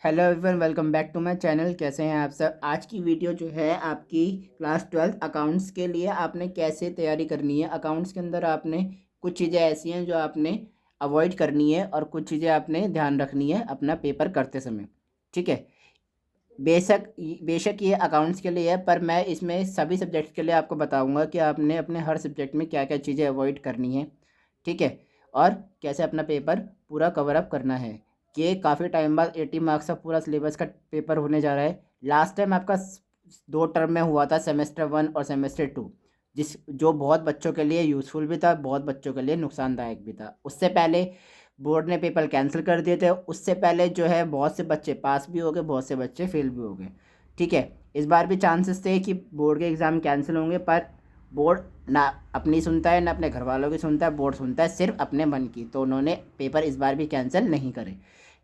Hello everyone, welcome back to my channel. कैसे हैं आप सब। आज की वीडियो जो है आपकी क्लास 12 अकाउंट्स के लिए आपने कैसे तैयारी करनी है। अकाउंट्स के अंदर आपने कुछ चीज़ें ऐसी हैं जो आपने अवॉइड करनी है और कुछ चीज़ें आपने ध्यान रखनी है अपना पेपर करते समय। ठीक है। बेशक बेशक ये अकाउंट्स के लिए है, पर मैं इसमें सभी सब्जेक्ट्स के लिए आपको बताऊंगा कि आपने अपने हर सब्जेक्ट में क्या क्या चीज़ें अवॉइड करनी है। ठीक है। और कैसे अपना पेपर पूरा कवर अप करना है। ये काफ़ी टाइम बाद 80 मार्क्स का पूरा सिलेबस का पेपर होने जा रहा है। लास्ट टाइम आपका 2 टर्म में हुआ था, सेमेस्टर 1 और सेमेस्टर 2, जो बहुत बच्चों के लिए यूज़फुल भी था, बहुत बच्चों के लिए नुकसानदायक भी था। उससे पहले बोर्ड ने पेपर कैंसिल कर दिए थे। उससे पहले जो है बहुत से बच्चे पास भी हो गए, बहुत से बच्चे फेल भी हो गए। ठीक है। इस बार भी चांसेस थे कि बोर्ड के एग्ज़ाम कैंसिल होंगे, पर बोर्ड ना अपनी सुनता है ना अपने घर वालों की सुनता है। बोर्ड सुनता है सिर्फ अपने मन की, तो उन्होंने पेपर इस बार भी कैंसिल नहीं करे।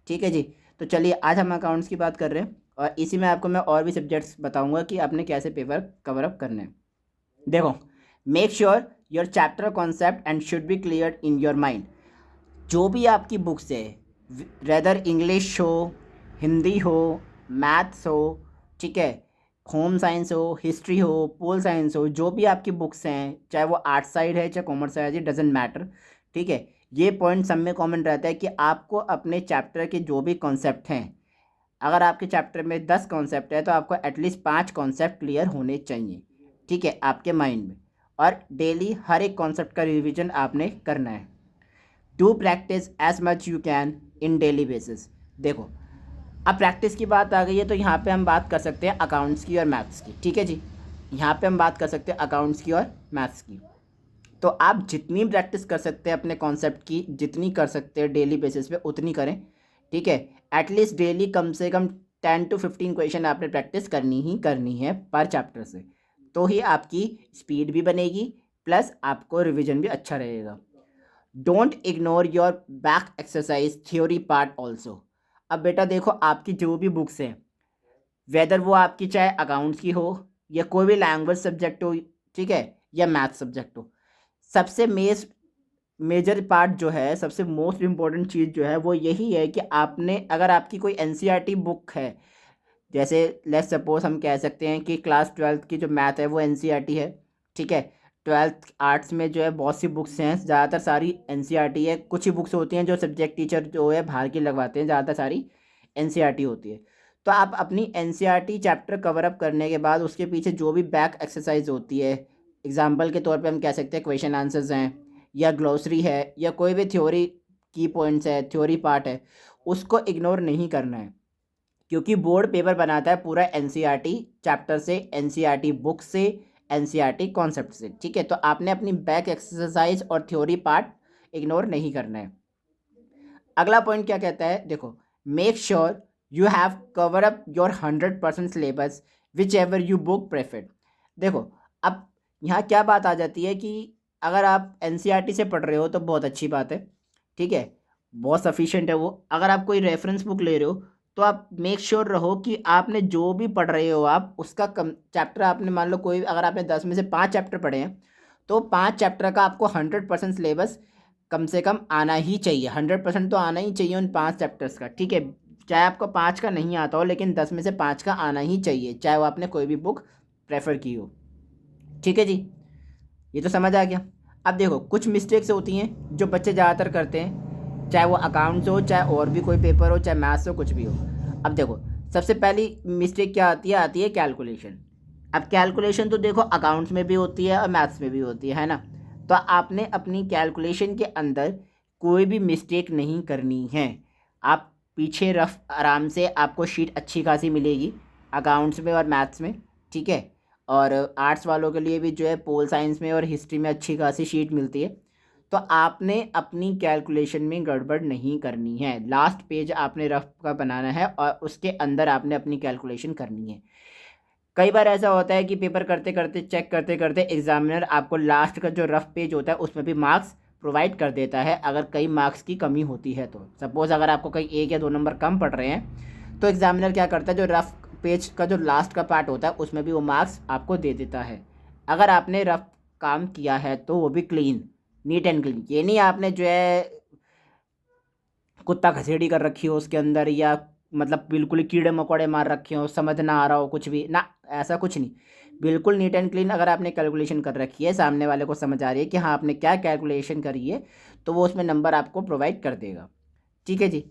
ठीक है जी। तो चलिए आज हम अकाउंट्स की बात कर रहे हैं और इसी में आपको मैं और भी सब्जेक्ट्स बताऊंगा कि आपने कैसे पेपर कवर अप करने हैं। देखो, make sure your chapter concept and should be clear in your mind. जो भी आपकी बुक्स है, रेदर इंग्लिश हो, हिंदी हो, मैथ्स हो, ठीक है, होम साइंस हो, हिस्ट्री हो, पोल साइंस हो, जो भी आपकी बुक्स हैं, चाहे वो आर्ट साइड है चाहे कॉमर्स साइड है, डजेंट मैटर। ठीक है। ये पॉइंट सब में कॉमन रहता है कि आपको अपने चैप्टर के जो भी कॉन्सेप्ट हैं, अगर आपके चैप्टर में 10 कॉन्सेप्ट है तो आपको एटलीस्ट 5 कॉन्सेप्ट क्लियर होने चाहिए। ठीक है, आपके माइंड में। और डेली हर एक कॉन्सेप्ट का रिविजन आपने करना है। Do practice as much you can in daily basis. देखो, अब प्रैक्टिस की बात आ गई है तो यहाँ पे हम बात कर सकते हैं अकाउंट्स की और मैथ्स की। ठीक है जी। यहाँ पे हम बात कर सकते हैं अकाउंट्स की और मैथ्स की। तो आप जितनी प्रैक्टिस कर सकते हैं अपने कॉन्सेप्ट की, जितनी कर सकते हैं डेली बेसिस पे उतनी करें। ठीक है। एटलीस्ट डेली कम से कम 10 to 15 क्वेश्चन आपने प्रैक्टिस करनी है पर चैप्टर से। तो ही आपकी स्पीड भी बनेगी, प्लस आपको रिविजन भी अच्छा रहेगा। Don't ignore your back exercise theory part also. अब बेटा देखो, आपकी जो भी बुक्स हैं, वेदर वो आपकी चाहे अकाउंट्स की हो या कोई भी लैंग्वेज सब्जेक्ट हो, ठीक है, या मैथ सब्जेक्ट हो, सबसे मेजर पार्ट जो है, सबसे मोस्ट इम्पॉर्टेंट चीज़ जो है वो यही है कि आपने, अगर आपकी कोई एनसीईआरटी बुक है, जैसे लेट्स सपोज हम कह सकते हैं कि क्लास 12th की जो मैथ है वो एनसीईआरटी है। ठीक है। 12th आर्ट्स में जो है बहुत सी बुक्स हैं, ज़्यादातर सारी एनसीईआरटी है। कुछ ही बुक्स होती हैं जो सब्जेक्ट टीचर जो है बाहर की लगवाते हैं, ज़्यादातर सारी एनसीईआरटी होती है। तो आप अपनी एनसीईआरटी चैप्टर कवर अप करने के बाद उसके पीछे जो भी बैक एक्सरसाइज होती है, एग्जाम्पल के तौर पे हम कह सकते हैं क्वेश्चन आंसर्स हैं, या ग्लोसरी है, या कोई भी थ्योरी की पॉइंट्स है, थ्योरी पार्ट है, उसको इग्नोर नहीं करना है। क्योंकि बोर्ड पेपर बनाता है पूरा एनसीईआरटी चैप्टर से, एनसीईआरटी बुक से, एनसीईआरटी कॉन्सेप्ट से। ठीक है। तो आपने अपनी बैक एक्सरसाइज और थ्योरी पार्ट इग्नोर नहीं करना है। अगला पॉइंट क्या कहता है, देखो, make sure you have cover up your 100% syllabus which ever you book preferred. देखो, अब यहाँ क्या बात आ जाती है कि अगर आप एनसीईआरटी से पढ़ रहे हो तो बहुत अच्छी बात है। ठीक है, बहुत सफिशिएंट है वो। अगर आप कोई रेफरेंस बुक ले रहे हो तो आप मेक श्योर रहो कि आपने जो भी पढ़ रहे हो आप उसका कम चैप्टर, आपने मान लो कोई, अगर आपने 10 में से 5 चैप्टर पढ़े हैं तो 5 चैप्टर का आपको 100% सिलेबस कम से कम आना ही चाहिए। 100% तो आना ही चाहिए उन 5 चैप्टर्स का। ठीक है। चाहे आपको 5 का नहीं आता हो, लेकिन 10 में से 5 का आना ही चाहिए, चाहे वो आपने कोई भी बुक प्रेफर की हो। ठीक है जी। ये तो समझ आ गया। अब देखो, कुछ मिस्टेक्स होती हैं जो बच्चे ज़्यादातर करते हैं, चाहे वो अकाउंट्स हो, चाहे और भी कोई पेपर हो, चाहे मैथ्स हो, कुछ भी हो। अब देखो, सबसे पहली मिस्टेक क्या आती है कैलकुलेशन। अब कैलकुलेशन तो देखो अकाउंट्स में भी होती है और मैथ्स में भी होती है ना। तो आपने अपनी कैलकुलेशन के अंदर कोई भी मिस्टेक नहीं करनी है। आप पीछे रफ आराम से, आपको शीट अच्छी खासी मिलेगी अकाउंट्स में और मैथ्स में। ठीक है। और आर्ट्स वालों के लिए भी जो है पोल साइंस में और हिस्ट्री में अच्छी खासी शीट मिलती है। तो आपने अपनी कैलकुलेशन में गड़बड़ नहीं करनी है। लास्ट पेज आपने रफ का बनाना है और उसके अंदर आपने अपनी कैलकुलेशन करनी है। कई बार ऐसा होता है कि पेपर करते करते, चेक करते करते एग्जामिनर आपको लास्ट का जो रफ पेज होता है उसमें भी मार्क्स प्रोवाइड कर देता है, अगर कई मार्क्स की कमी होती है तो। सपोज़ अगर आपको कहीं 1 या 2 नंबर कम पड़ रहे हैं तो एग्जामिनर क्या करता है, जो रफ पेज का जो लास्ट का पार्ट होता है उसमें भी वो मार्क्स आपको दे देता है, अगर आपने रफ काम किया है तो, वो भी क्लीन, नीट एंड क्लीन। ये नहीं आपने जो है कुत्ता घसेड़ी कर रखी हो उसके अंदर, या मतलब बिल्कुल ही कीड़े मकोड़े मार रखे हो, समझ ना आ रहा हो कुछ भी ना, ऐसा कुछ नहीं। बिल्कुल नीट एंड क्लीन अगर आपने कैलकुलेशन कर रखी है, सामने वाले को समझ आ रही है कि हाँ आपने क्या कैलकुलेशन करी है, तो वो उसमें नंबर आपको प्रोवाइड कर देगा। ठीक है जी।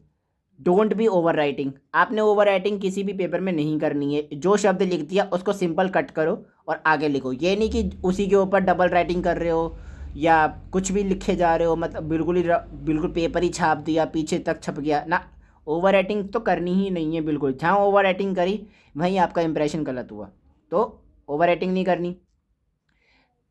डोंट बी ओवर राइटिंग, आपने ओवर राइटिंग किसी भी पेपर में नहीं करनी है। जो शब्द लिख दिया उसको सिंपल कट करो और आगे लिखो। ये नहीं कि उसी के ऊपर डबल राइटिंग कर रहे हो या कुछ भी लिखे जा रहे हो, मतलब बिल्कुल ही बिल्कुल पेपर ही छाप दिया, पीछे तक छप गया ना। ओवर राइटिंग तो करनी ही नहीं है बिल्कुल। जहाँ ओवर राइटिंग करी वहीं आपका इंप्रेशन गलत हुआ, तो ओवर राइटिंग नहीं करनी।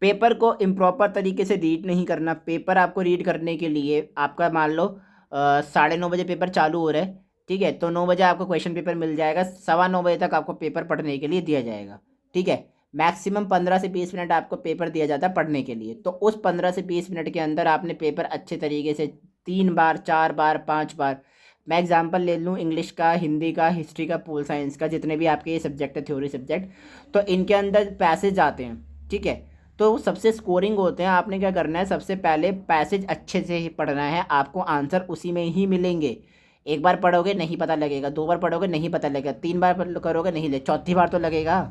पेपर को इम्प्रॉपर तरीके से रीड नहीं करना। पेपर आपको रीड करने के लिए आपका मान लो 9:30 बजे पेपर चालू हो रहा है, ठीक है, तो 9 बजे आपको क्वेश्चन पेपर मिल जाएगा, 9:15 तक आपको पेपर पढ़ने के लिए दिया जाएगा। ठीक है, मैक्सिमम 15 से 20 मिनट आपको पेपर दिया जाता है पढ़ने के लिए। तो उस 15 से 20 मिनट के अंदर आपने पेपर अच्छे तरीके से 3 बार 4 बार 5 बार, मैं एग्जाम्पल ले लूँ इंग्लिश का, हिंदी का, हिस्ट्री का, पोल साइंस का, जितने भी आपके ये सब्जेक्ट है थ्योरी सब्जेक्ट, तो इनके अंदर पैसेज आते हैं। ठीक है, तो सबसे स्कोरिंग होते हैं। आपने क्या करना है, सबसे पहले पैसेज अच्छे से ही पढ़ना है, आपको आंसर उसी में ही मिलेंगे। एक बार पढ़ोगे नहीं पता लगेगा, 2 बार पढ़ोगे नहीं पता लगेगा, 3 बार करोगे नहीं ले, चौथी बार तो लगेगा,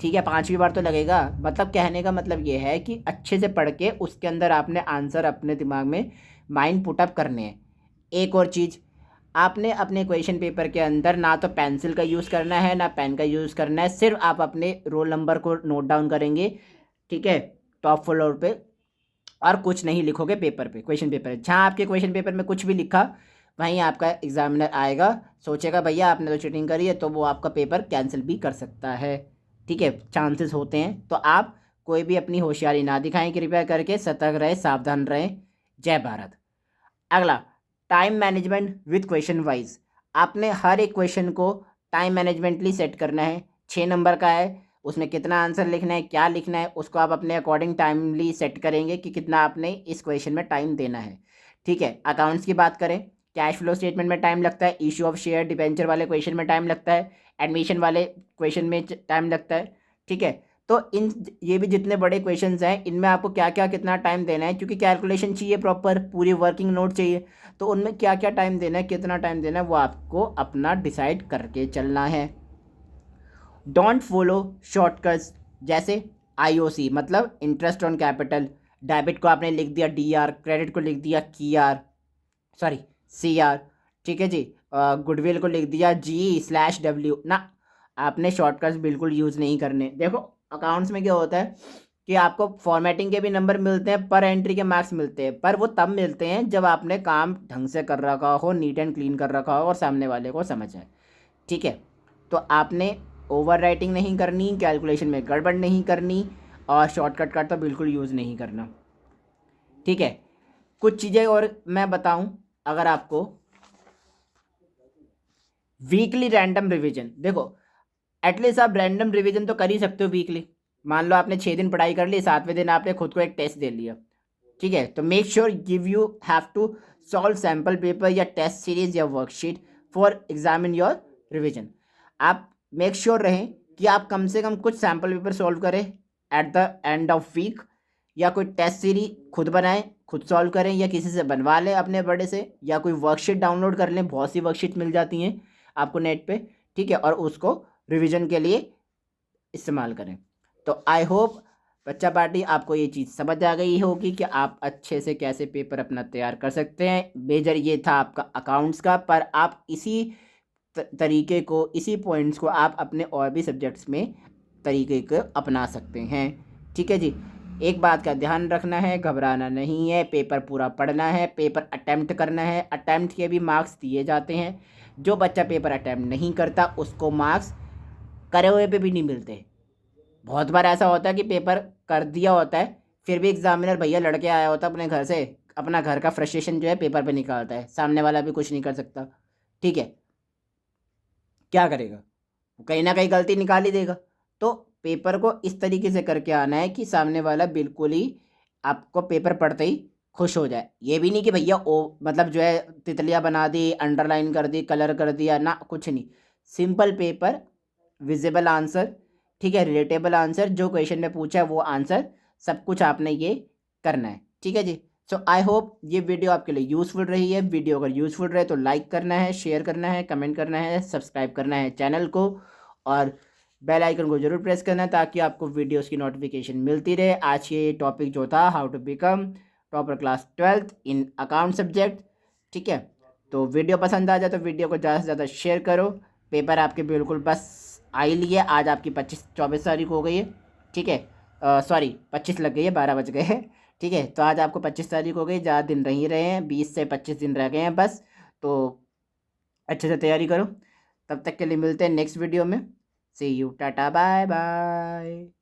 ठीक है, 5वीं बार तो लगेगा। मतलब कहने का मतलब ये है कि अच्छे से पढ़ के उसके अंदर आपने आंसर अपने दिमाग में माइंड पुटअप करने हैं। एक और चीज़, आपने अपने क्वेश्चन पेपर के अंदर ना तो पेंसिल का यूज़ करना है ना पेन का यूज़ करना है, सिर्फ आप अपने रोल नंबर को नोट डाउन करेंगे, ठीक है, टॉप फ्लोर पे, और कुछ नहीं लिखोगे पेपर पे, क्वेश्चन पेपर। जहाँ आपके क्वेश्चन पेपर में कुछ भी लिखा वहीं आपका एग्जामिनर आएगा, सोचेगा भैया आपने तो चीटिंग करी है, तो वो आपका पेपर कैंसिल भी कर सकता है। ठीक है, चांसेस होते हैं, तो आप कोई भी अपनी होशियारी ना दिखाएं, कृपया करके सतर्क रहें, सावधान रहें। जय भारत। अगला, time management with question wise. आपने हर एक क्वेश्चन को टाइम मैनेजमेंटली सेट करना है। 6 नंबर का है, उसमें कितना आंसर लिखना है, क्या लिखना है, उसको आप अपने अकॉर्डिंग टाइमली सेट करेंगे कि कितना आपने इस क्वेश्चन में टाइम देना है। ठीक है, अकाउंट्स की बात करें, कैश फ्लो स्टेटमेंट में टाइम लगता है, इशू ऑफ शेयर डिबेंचर वाले क्वेश्चन में टाइम लगता है, एडमिशन वाले क्वेश्चन में टाइम लगता है। ठीक है, तो इन ये भी जितने बड़े क्वेश्चंस हैं इनमें आपको क्या क्या कितना टाइम देना है, क्योंकि कैलकुलेशन चाहिए, प्रॉपर पूरी वर्किंग नोट चाहिए, तो उनमें क्या क्या टाइम देना है, कितना टाइम देना है, वो आपको अपना डिसाइड करके चलना है। डोंट फॉलो शॉर्टकट्स, जैसे आईओसी मतलब इंटरेस्ट ऑन कैपिटल, डेबिट को आपने लिख दिया डीआर, क्रेडिट को लिख दिया कीआर, सॉरी सीआर, ठीक है जी, गुडविल को लिख दिया G/W ना। आपने शॉर्टकट्स बिल्कुल यूज़ नहीं करने। देखो अकाउंट्स में क्या होता है कि आपको फॉर्मेटिंग के भी नंबर मिलते हैं, पर एंट्री के मार्क्स मिलते हैं, पर वो तब मिलते हैं जब आपने काम ढंग से कर रखा हो, नीट एंड क्लीन कर रखा हो और सामने वाले को समझ आए। ठीक है, तो आपने ओवर राइटिंग नहीं करनी, कैलकुलेशन में गड़बड़ नहीं करनी, और शॉर्टकट का तो बिल्कुल यूज़ नहीं करना। ठीक है, कुछ चीज़ें और मैं बताऊं, अगर आपको वीकली रैंडम रिवीजन, देखो एटलीस्ट आप रैंडम रिवीजन तो कर ही सकते हो वीकली। मान लो आपने 6 दिन पढ़ाई कर ली, 7वें दिन आपने खुद को एक टेस्ट दे लिया, ठीक है, तो make sure give you have to solve sample paper या टेस्ट सीरीज या worksheet for examine your revision. आप मेक श्योर रहें कि आप कम से कम कुछ सैम्पल पेपर सॉल्व करें at the end of week, या कोई टेस्ट सीरीज खुद बनाएं, खुद सॉल्व करें, या किसी से बनवा लें अपने बड़े से, या कोई वर्कशीट डाउनलोड कर लें, बहुत सी वर्कशीट मिल जाती हैं आपको नेट पे। ठीक है, और उसको रिवीजन के लिए इस्तेमाल करें। तो आई होप बच्चा पार्टी आपको ये चीज़ समझ आ गई होगी कि आप अच्छे से कैसे पेपर अपना तैयार कर सकते हैं। मेजर ये था आपका अकाउंट्स का, पर आप इसी तरीके को, इसी पॉइंट्स को आप अपने और भी सब्जेक्ट्स में तरीके को अपना सकते हैं। ठीक है जी, एक बात का ध्यान रखना है, घबराना नहीं है, पेपर पूरा पढ़ना है, पेपर अटैम्प्ट करना है, अटैम्प्ट के भी मार्क्स दिए जाते हैं। जो बच्चा पेपर अटैम्प्ट नहीं करता उसको मार्क्स करे हुए पे भी नहीं मिलते। बहुत बार ऐसा होता है कि पेपर कर दिया होता है, फिर भी एग्जामिनर भैया लड़के आया होता है अपने घर से, अपना घर का फ्रस्ट्रेशन जो है पेपर पे निकालता है, सामने वाला भी कुछ नहीं कर सकता। ठीक है, क्या करेगा, वो कहीं ना कहीं गलती निकाल ही देगा। तो पेपर को इस तरीके से करके आना है कि सामने वाला बिल्कुल ही आपको पेपर पढ़ते ही खुश हो जाए। ये भी नहीं कि भैया ओ मतलब जो है तितलियाँ बना दी, अंडरलाइन कर दी, कलर कर दिया ना, कुछ नहीं। सिंपल पेपर, विजिबल आंसर, ठीक है, रिलेटेबल आंसर, जो क्वेश्चन में पूछा है वो आंसर, सब कुछ आपने ये करना है। ठीक है जी, सो आई होप ये वीडियो आपके लिए यूज़फुल रही है। वीडियो अगर यूज़फुल रहे तो लाइक करना है, शेयर करना है, कमेंट करना है, सब्सक्राइब करना है चैनल को, और बेल आइकन को जरूर प्रेस करना है ताकि आपको वीडियोस की नोटिफिकेशन मिलती रहे। आज ये टॉपिक जो था, how to become topper class 12th in account subject. ठीक है, तो वीडियो पसंद आ जाए तो वीडियो को ज़्यादा से ज़्यादा शेयर करो। पेपर आपके बिल्कुल बस आ ही लिए। आज आपकी 24 तारीख हो गई है। ठीक है, सॉरी 25 लग गई है, 12 बज गए हैं। ठीक है, तो आज आपको 25 तारीख हो गई, ज़्यादा दिन रह ही रहे हैं, 20 से 25 दिन रह गए हैं बस। तो अच्छे से तैयारी करो। तब तक के लिए मिलते हैं नेक्स्ट वीडियो में। सी यू, टाटा, बाय बाय।